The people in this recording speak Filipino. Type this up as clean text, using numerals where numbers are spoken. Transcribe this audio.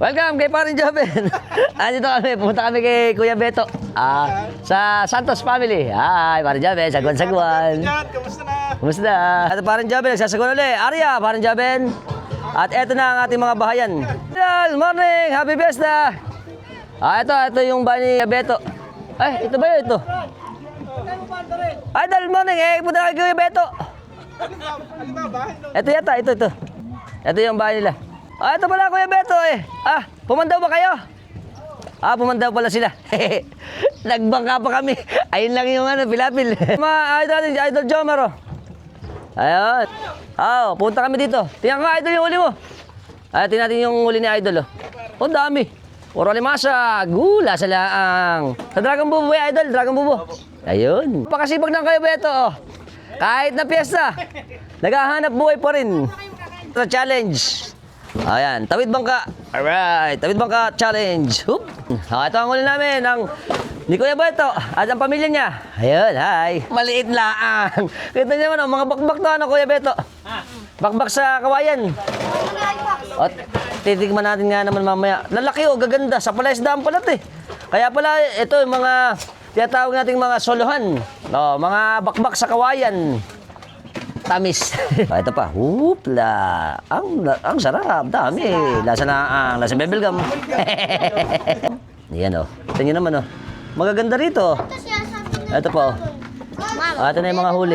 Welcome kay Parin Joven. Andito kami, pumunta kami kay Kuya Beto. Sa Santos Family. Hi, Parin Joven, sagwan-sagwan. Kamusta na? Kumusta? At Parin Joven, nagsasagwan ulit. Arya, Parin Joven. At eto na ang ating mga bahayan. Good morning, happy fiesta. Ito yung bahay ni Beto. Ay, ito ba yun? Ito. Idol morning, punta kay Kuya Beto. Ito yata, ito. Ito yung bahay nila. Ito pala Kuya Beto eh. Pumandaw ba kayo? Pumandaw pala sila. Nagbangka pa kami. Ayun lang yung pilapil. Mga idol Jomar. Ayun. Punta kami dito. Tingnan ko idol yung huli mo. Tingnan natin yung huli ni idol. Dami. Puro limasag. Gula sa laang. Sa Dragon Bubo idol, Dragon Bubo. Ayun. Pakasipag ng Kuya Beto. Kahit na piyesta, naghahanap buhay pa rin. Ito challenge. Ayan, tawid bangka. Alright, tawid bangka challenge. Hoop. Ito ang huli namin ni Kuya Beto at ang pamilya niya. Ayun, hi. Maliit lang. Kita niyo naman, mga bakbak to Kuya Beto. Bakbak sa kawayan. At titigman natin nga naman mamaya. Lalaki gaganda. Sa palaisdaan pala ito eh. Kaya pala ito yung mga tinatawag nating mga soluhan. Mga bakbak sa kawayan. Tamis. Ito pa. Hoopla. Ang sarap. Dami. Lasa bebelgum. Yan Ito nyo naman Magaganda rito. Ito pa Ito na yung mga huli.